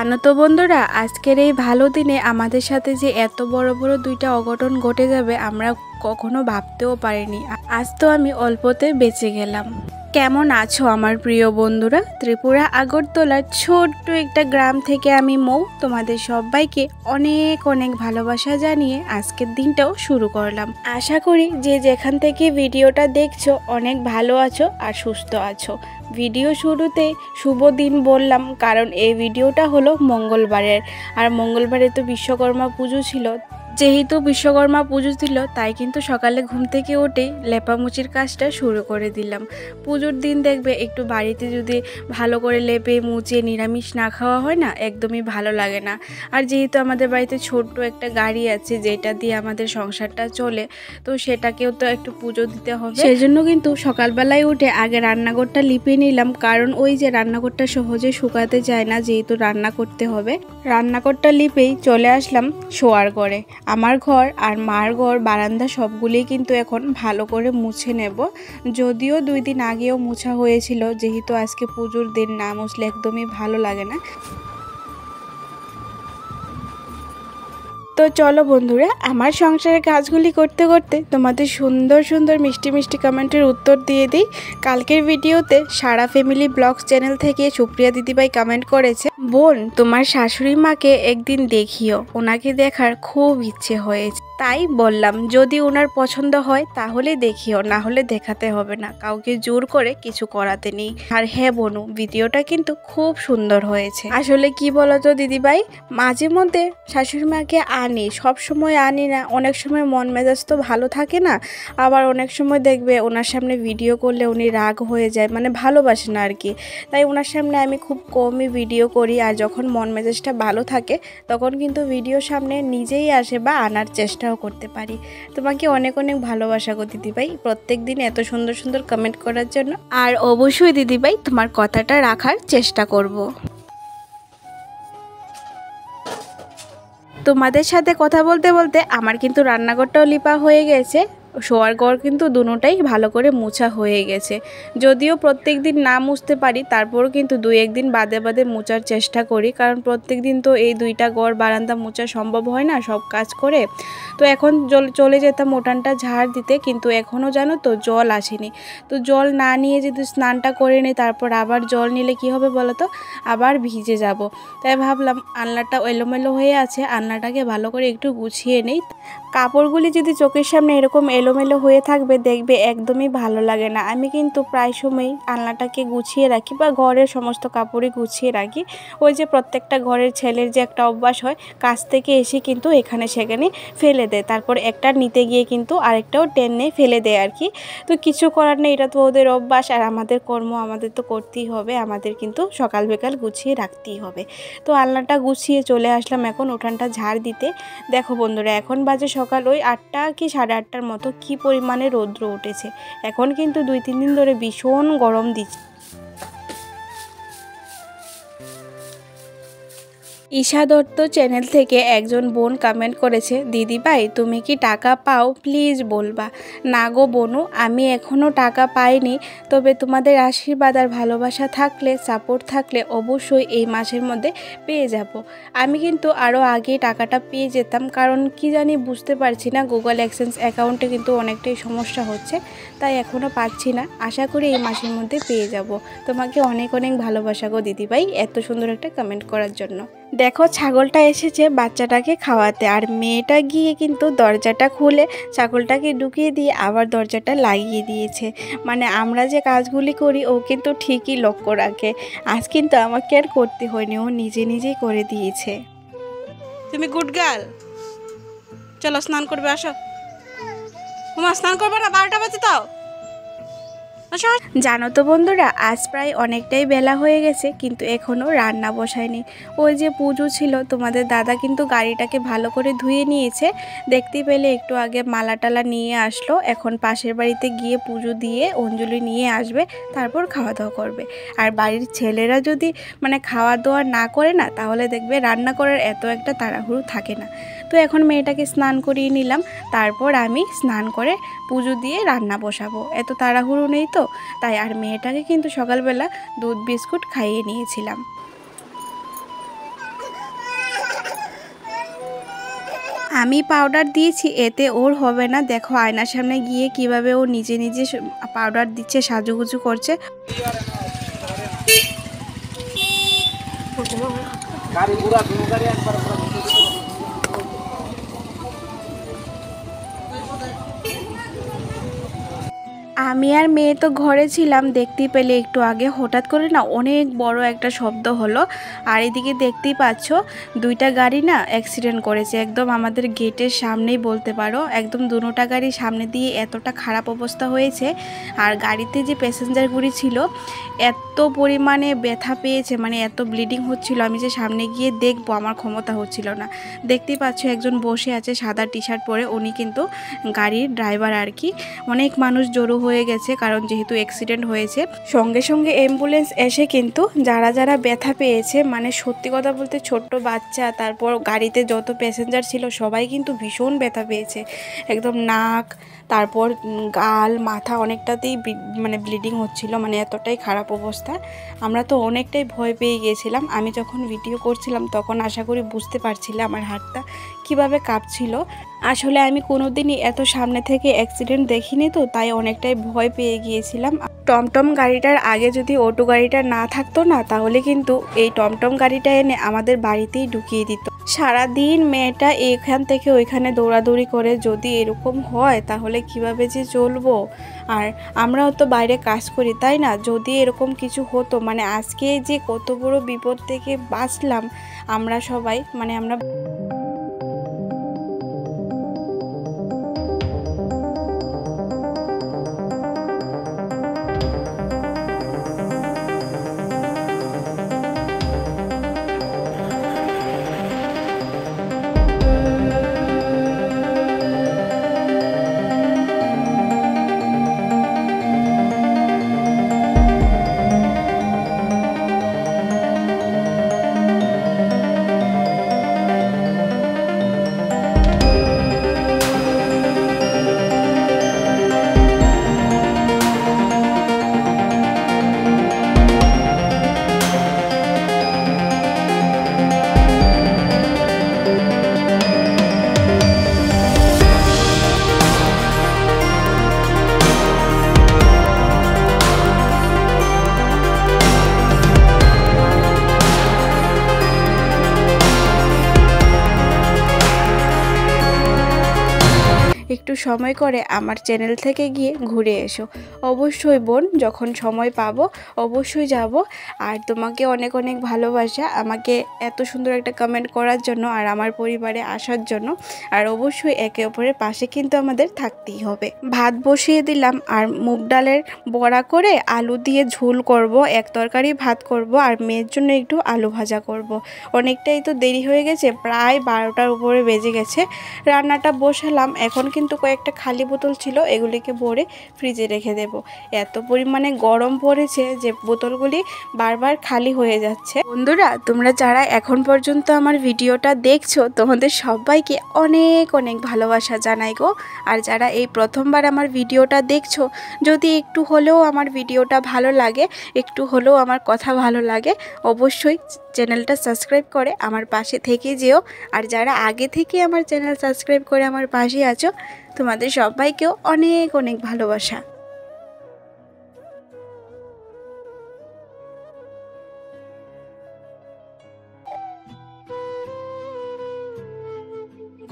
জানো তো বন্ধুরা, আজকের এই ভালো দিনে আমাদের সাথে যে এত বড় বড় দুইটা অঘটন ঘটে যাবে আমরা কখনো ভাবতেও পারিনি। আজ তো আমি অল্পতে বেঁচে গেলাম। কেমন আছো আমার প্রিয় বন্ধুরা? ত্রিপুরা আগরতলার ছোট্ট একটা গ্রাম থেকে আমি মৌ তোমাদের সবাইকে অনেক অনেক ভালোবাসা জানিয়ে আজকের দিনটাও শুরু করলাম। আশা করি যে যেখান থেকে ভিডিওটা দেখছো অনেক ভালো আছো আর সুস্থ আছো। ভিডিও শুরুতে শুভ দিন বললাম কারণ এই ভিডিওটা হলো মঙ্গলবারের, আর মঙ্গলবারে তো বিশ্বকর্মা পুজো ছিল। যেহেতু বিশ্বকর্মা পুজো ছিল তাই কিন্তু সকালে ঘুম থেকে উঠেই লেপামুচির কাজটা শুরু করে দিলাম। পুজোর দিন দেখবে একটু বাড়িতে যদি ভালো করে লেপে মুছিয়ে নিরামিষ না খাওয়া হয় না, একদমই ভালো লাগে না। আর যেহেতু আমাদের বাড়িতে ছোট্ট একটা গাড়ি আছে যেটা দিয়ে আমাদের সংসারটা চলে, তো সেটাকেও তো একটু পুজো দিতে হবে। সেই জন্য কিন্তু সকালবেলায় উঠে আগে রান্নাঘরটা লিপে নিলাম, কারণ ওই যে রান্নাঘরটা সহজে শুকাতে যায় না, যেহেতু রান্না করতে হবে। রান্নাঘরটা লিপেই চলে আসলাম শোয়ার ঘরে। আমার ঘর আর মার ঘর বারান্দা সবগুলোই কিন্তু এখন ভালো করে মুছে নেব। যদিও 2 দিন আগেও মুছা হয়েছিল, যেহেতু আজকে পুজোর দিন না মুছলে একদমই ভালো লাগে না। তো চলো বন্ধুরা, আমার সংসারের কাজগুলি করতে করতে তোমাদের সুন্দর সুন্দর মিষ্টি মিষ্টি কমেন্টের উত্তর দিয়ে দিই। কালকের ভিডিওতে সারা ফ্যামিলি ব্লগস চ্যানেল থেকে সুপ্রিয়া দিদিভাই কমেন্ট করেছে, বোন তোমার শাশুড়ি মাকে একদিন দেখিও, ওনাকে দেখার খুব ইচ্ছে হয়েছে। তাই বললাম যদি ওনার পছন্দ হয় তাহলে দেখিও, না হলে দেখাতে হবে না, কাউকে জোর করে কিছু করাতে নেই। আর হ্যাঁ বনু, ভিডিওটা কিন্তু খুব সুন্দর হয়েছে। আসলে কি বলতো দিদিভাই, মাঝে মধ্যে শাশুড়ি মাকে আনি, সব সময় আনি না, অনেক সময় মন মেজাজ তো ভালো থাকে না, আবার অনেক সময় দেখবে ওনার সামনে ভিডিও করলে উনি রাগ হয়ে যায়, মানে ভালোবাসে না আর কি। তাই ওনার সামনে আমি খুব কমই ভিডিও করি, আর যখন মন মেজাজটা ভালো থাকে তখন কিন্তু ভিডিও সামনে নিজেই আসে বা আনার চেষ্টাও করতে পারি। তোমাকে অনেক অনেক ভালোবাসা গো দিদিভাই, প্রত্যেক দিন এত সুন্দর সুন্দর কমেন্ট করার জন্য। আর অবশ্যই দিদিভাই তোমার কথাটা রাখার চেষ্টা করব। তোমাদের সাথে কথা বলতে বলতে আমার কিন্তু রান্নাঘরটাও লিপা হয়ে গেছে, শোয়ার ঘর কিন্তু দুটোটাই ভালো করে মোছা হয়ে গেছে। যদিও প্রত্যেক দিন না মুছতে পারি, তারপরও কিন্তু 2-1 দিন বাদে বাদে মোছার চেষ্টা করি, কারণ প্রত্যেক দিন তো এই 2টা ঘর বারান্দা মোছা সম্ভব হয় না সব কাজ করে। তো এখন চলে যেতাম উঠানটা ঝাড় দিতে, কিন্তু এখনও জানো তো জল আসেনি। তো জল না নিয়ে যদি স্নানটা করে নিই, তারপর আবার জল নিলে কি হবে বলো তো, আবার ভিজে যাব। তাই ভাবলাম আলনাটা এলোমেলো হয়ে আছে, আলনাটাকে ভালো করে একটু গুছিয়ে নেই। কাপড়গুলি যদি চোখের সামনে এরকম এলোমেলো হয়ে থাকবে দেখবে একদমই ভালো লাগে না। আমি কিন্তু প্রায় সময় আলনাটাকে গুছিয়ে রাখি বা ঘরের সমস্ত কাপড়ই গুছিয়ে রাখি। ওই যে প্রত্যেকটা ঘরের ছেলের যে একটা অভ্যাস হয়, কাজ থেকে এসে কিন্তু এখানে সেখানে ফেলে দেয়, তারপর একটা নিতে গিয়ে কিন্তু আরেকটাও টেনে ফেলে দেয় আর কি। তো কিছু করার নেই, এটা তো ওদের অভ্যাস, আর আমাদের কর্ম আমাদের তো করতেই হবে, আমাদের কিন্তু সকাল বিকাল গুছিয়ে রাখতেই হবে। তো আলনাটা গুছিয়ে চলে আসলাম এখন উঠানটা ঝাড় দিতে। দেখো বন্ধুরা, এখন বাজে সকাল ওই 8টা কি 8:30টার মতো, কি পরিমাণে রৌদ্র উঠেছে। এখন কিন্তু 2-3 দিন ধরে ভীষণ গরম দিচ্ছে। ঈশা দত্ত চ্যানেল থেকে একজন বোন কমেন্ট করেছে, দিদিভাই তুমি কি টাকা পাও, প্লিজ বলবা। না গো বনু, আমি এখনও টাকা পাইনি, তবে তোমাদের আশীর্বাদ আর ভালোবাসা থাকলে, সাপোর্ট থাকলে অবশ্যই এই মাসের মধ্যে পেয়ে যাব। আমি কিন্তু আরও আগে টাকাটা পেয়ে যেতাম, কারণ কি জানি বুঝতে পারছি না, গুগল অ্যাডসেন্স অ্যাকাউন্টে কিন্তু অনেকটাই সমস্যা হচ্ছে, তাই এখনও পাচ্ছি না। আশা করি এই মাসের মধ্যে পেয়ে যাব। তোমাকে অনেক অনেক ভালোবাসা গো দিদিভাই, এত সুন্দর একটা কমেন্ট করার জন্য। দেখো ছাগলটা এসেছে বাচ্চাটাকে খাওয়াতে, আর মেয়েটা গিয়ে কিন্তু দরজাটা খুলে ছাগলটাকে ঢুকিয়ে দিয়ে আবার দরজাটা লাগিয়ে দিয়েছে। মানে আমরা যে কাজগুলি করি ও কিন্তু ঠিকই লক্ষ্য রাখে। আজ কিন্তু আমাকে আর করতে হয়নি, ও নিজে নিজেই করে দিয়েছে। তুমি গুড গার্ল, চলো স্নান করবে, আসো। তোমার স্নান করবে না, 12টা বাজে তাও। জানো তো বন্ধুরা, আজ প্রায় অনেকটাই বেলা হয়ে গেছে, কিন্তু এখনও রান্না বসায়নি। ওই যে পুজো ছিল, তোমাদের দাদা কিন্তু গাড়িটাকে ভালো করে ধুয়ে নিয়েছে। দেখতে পেলে একটু আগে মালা টালা নিয়ে আসলো। এখন পাশের বাড়িতে গিয়ে পুজো দিয়ে অঞ্জলি নিয়ে আসবে, তারপর খাওয়া দাওয়া করবে। আর বাড়ির ছেলেরা যদি মানে খাওয়া দাওয়া না করে না, তাহলে দেখবে রান্না করার এত একটা তাড়াহুড়ো থাকে না। তো এখন মেয়েটাকে স্নান করিয়ে নিলাম, তারপর আমি স্নান করে পুজো দিয়ে রান্না বসাবো। এত তাড়াহুড়ো নেই তো, তাই। আর মেয়েটাকে কিন্তু সকালবেলা দুধ বিস্কুট খাইয়ে নিয়েছিলাম। আমি পাউডার দিয়েছি, এতে ওর হবে না। দেখো আয়নার সামনে গিয়ে কিভাবে ও নিজে নিজে পাউডার দিচ্ছে, সাজুগুজু করছে। আমি আর মেয়ে তো ঘরে ছিলাম, দেখতেই পেলে একটু আগে হঠাৎ করে না অনেক বড় একটা শব্দ হলো। আর এদিকে দেখতেই পাচ্ছ দুইটা গাড়ি না অ্যাক্সিডেন্ট করেছে, একদম আমাদের গেটের সামনেই বলতে পারো। একদম দুটোটা গাড়ি সামনে দিয়ে এতটা খারাপ অবস্থা হয়েছে। আর গাড়িতে যে প্যাসেঞ্জারগুলি ছিল এত পরিমাণে ব্যথা পেয়েছে, মানে এত ব্লিডিং হচ্ছিল, আমি যে সামনে গিয়ে দেখবো আমার ক্ষমতা হচ্ছিল না। দেখতেই পাচ্ছ একজন বসে আছে সাদা টি শার্ট পরে, উনি কিন্তু গাড়ির ড্রাইভার আর কি। অনেক মানুষ জড়ো হয়ে গেছে, কারণ যেহেতু অ্যাক্সিডেন্ট হয়েছে। সঙ্গে সঙ্গে অ্যাম্বুলেন্স এসে কিন্তু যারা যারা ব্যথা পেয়েছে, মানে সত্যি কথা বলতে ছোট্ট বাচ্চা, তারপর গাড়িতে যত প্যাসেঞ্জার ছিল সবাই কিন্তু ভীষণ ব্যথা পেয়েছে। একদম নাক, তারপর গাল, মাথা অনেকটাতেই মানে ব্লিডিং হচ্ছিল, মানে এতটাই খারাপ অবস্থা। আমরা তো অনেকটাই ভয় পেয়ে গিয়েছিলাম। আমি যখন ভিডিও করছিলাম তখন আশা করি বুঝতে পারছিলে আমার হাতটা কিভাবে কাঁপছিল। আসলে আমি কোনোদিনই এত সামনে থেকে অ্যাক্সিডেন্ট দেখিনি, তো তাই অনেকটাই ভয় পেয়ে গিয়েছিলাম। টমটম গাড়িটার আগে যদি অটো গাড়িটা না থাকতো না, তাহলে কিন্তু এই টমটম গাড়িটা এনে আমাদের বাড়িতেই ঢুকিয়ে দিত। সারাদিন মেয়েটা এখান থেকে ওইখানে দৌড়াদৌড়ি করে, যদি এরকম হয় তাহলে কিভাবে যে চলবো। আর আমরাও তো বাইরে কাজ করি, তাই না? যদি এরকম কিছু হতো, মানে আজকে যে কত বড় বিপদ থেকে বাঁচলাম আমরা সবাই, মানে আমরা একটু সময় করে আমার চ্যানেল থেকে গিয়ে ঘুরে এসো। অবশ্যই বোন, যখন সময় পাবো অবশ্যই যাব। আর তোমাকে অনেক অনেক ভালোবাসা আমাকে এত সুন্দর একটা কমেন্ট করার জন্য, আর আমার পরিবারে আসার জন্য। আর অবশ্যই একে অপরের পাশে কিন্তু আমাদের থাকতেই হবে। ভাত বসিয়ে দিলাম, আর মুগ ডালের বড়া করে আলু দিয়ে ঝোল করব, এক তরকারি ভাত করব, আর মেয়ের জন্য একটু আলু ভাজা করব। অনেকটাই তো দেরি হয়ে গেছে, প্রায় 12টার উপরে বেজে গেছে। রান্নাটা বসালাম, এখন কিন্তু কয়েকটা খালি বোতল ছিল, এগুলিকে ভরে ফ্রিজে রেখে দেব। এত পরিমাণে গরম পড়েছে যে বোতলগুলি বারবার খালি হয়ে যাচ্ছে। বন্ধুরা, তোমরা যারা এখন পর্যন্ত আমার ভিডিওটা দেখছো, তোমাদের সবাইকে অনেক অনেক ভালোবাসা জানাই গো। আর যারা এই প্রথমবার আমার ভিডিওটা দেখছো, যদি একটু হলেও আমার ভিডিওটা ভালো লাগে, একটু হলেও আমার কথা ভালো লাগে, অবশ্যই চ্যানেলটা সাবস্ক্রাইব করে আমার পাশে থেকে যেও। আর যারা আগে থেকে আমার চ্যানেল সাবস্ক্রাইব করে আমার পাশে আছো, তোমাদের সবাইকেও অনেক অনেক ভালোবাসা।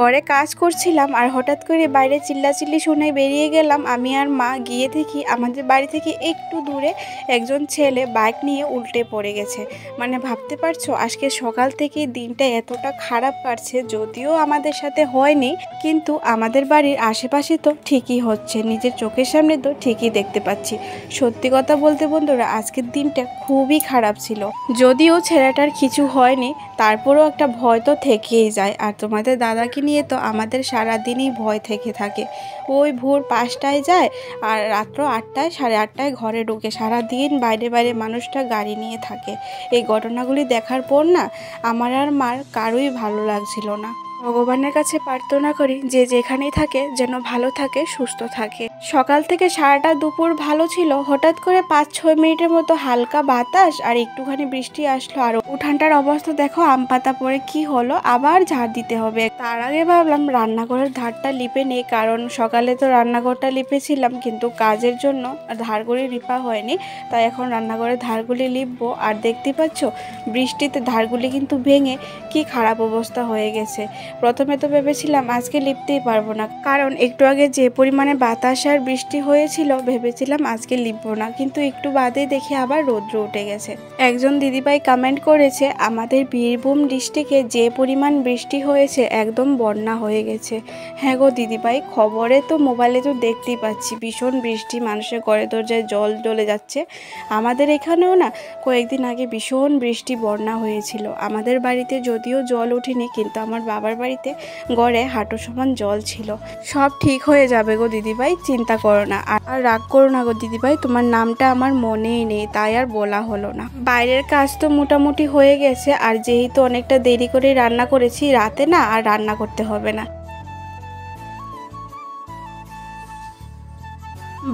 ঘরে কাজ করছিলাম, আর হঠাৎ করে বাইরে চিল্লাচিল্লি শুনে বেরিয়ে গেলাম। আমি আর মা গিয়ে দেখি আমাদের বাড়ি থেকে একটু দূরে একজন ছেলে বাইক নিয়ে উল্টে পড়ে গেছে। মানে ভাবতে পারছো, আজকে সকাল থেকে দিনটা এতটা খারাপ কাটছে। যদিও আমাদের সাথে হয়নি, কিন্তু আমাদের বাড়ির আশেপাশে তো ঠিকই হচ্ছে, নিজের চোখের সামনে তো ঠিকই দেখতে পাচ্ছি। সত্যি কথা বলতে বন্ধুরা, আজকের দিনটা খুবই খারাপ ছিল। যদিও ছেলেটার কিছু হয়নি, তারপরও একটা ভয় তো থেকেই যায়। আর তোমাদের দাদাকে নিয়ে তো আমাদের সারাদিনই ভয় থেকে থাকে। ওই ভোর 5টায় যায়, আর রাত্র 8টায় 8:30টায় ঘরে ঢোকে। সারাদিন বাইরে বাইরে মানুষটা গাড়ি নিয়ে থাকে। এই ঘটনাগুলি দেখার পর না আমার আর মার কারোই ভালো লাগছিল না। ভগবানের কাছে প্রার্থনা করি যে যেখানেই থাকে যেন ভালো থাকে, সুস্থ থাকে। সকাল থেকে সারাটা দুপুর ভালো ছিল, হঠাৎ করে 5-6 মিনিটের মতো হালকা বাতাস আর একটুখানি বৃষ্টি আসলো, আর উঠানটার অবস্থা দেখো, আম পাতা পড়ে কি হলো, আবার ঝাড় দিতে হবে। তার আগে ভাবলাম রান্নাঘরের ধারটা লিপে নেই, কারণ সকালে তো রান্নাঘরটা লিপেছিলাম কিন্তু কাজের জন্য ধারগুলি লিপা হয়নি, তাই এখন রান্নাঘরের ধারগুলি লিপবো। আর দেখতে পাচ্ছ বৃষ্টিতে ধারগুলি কিন্তু ভেঙে কি খারাপ অবস্থা হয়ে গেছে। প্রথমে তো ভেবেছিলাম আজকে লিপতেই পারবো না, কারণ একটু আগে যে পরিমাণে বাতাস আর বৃষ্টি হয়েছিল ভেবেছিলাম আজকে লিপবো না, কিন্তু একটু বাদেই দেখি আবার রৌদ্র উঠে গেছে। একজন দিদিভাই কমেন্ট করেছে আমাদের বীরভূম ডিস্ট্রিক্টে যে পরিমাণ বৃষ্টি হয়েছে একদম বন্যা হয়ে গেছে। হ্যাঁ গো দিদিভাই, খবরে তো মোবাইলে তো দেখতেই পাচ্ছি ভীষণ বৃষ্টি, মানুষের ঘরে দরজায় জল চলে যাচ্ছে। আমাদের এখানেও না কয়েকদিন আগে ভীষণ বৃষ্টি বন্যা হয়েছিল। আমাদের বাড়িতে যদিও জল ওঠেনি, কিন্তু আমার বাবার বাড়িতে গড়ে হাঁটু সমান জল ছিল। সব ঠিক হয়ে যাবে গো দিদিভাই, চিন্তা করো না। আর রাগ করো না গো দিদিভাই, তোমার নামটা আমার মনেই নেই, তাই আর বলা হলো না। বাইরের কাজ তো মোটামুটি হয়ে গেছে, আর যেহেতু অনেকটা দেরি করে রান্না করেছি, রাতে না আর রান্না করতে হবে না।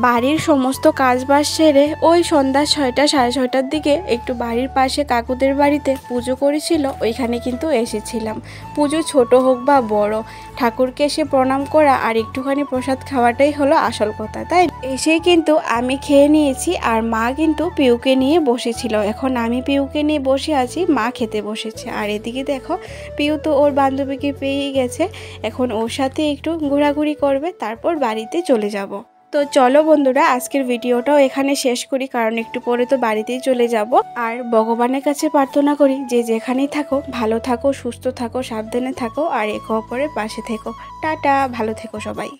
বাড়ির সমস্ত কাজবাজ সেরে ওই সন্ধ্যা 6টা সাড়ে 6টার দিকে একটু বাড়ির পাশে কাকুদের বাড়িতে পুজো করেছিল, ওইখানে কিন্তু এসেছিলাম। পুজো ছোট হোক বা বড়, ঠাকুরকে এসে প্রণাম করা আর একটুখানি প্রসাদ খাওয়াটাই হলো আসল কথা, তাই এসেই কিন্তু আমি খেয়ে নিয়েছি, আর মা কিন্তু পিউকে নিয়ে বসেছিল। এখন আমি পিউকে নিয়ে বসে আছি, মা খেতে বসেছে। আর এদিকে দেখো পিউ তো ওর বান্ধবীকে পেয়েই গেছে, এখন ওর সাথে একটু ঘোরাঘুরি করবে, তারপর বাড়িতে চলে যাব। তো চলো বন্ধুরা, আজকের ভিডিওটাও এখানে শেষ করি, কারণ একটু পরে তো বাড়িতেই চলে যাব। আর ভগবানের কাছে প্রার্থনা করি যে যেখানেই থাকো ভালো থাকো, সুস্থ থাকো, সাবধানে থাকো, আর একে অপরের পাশে থেকো। টাটা, ভালো থেকো সবাই।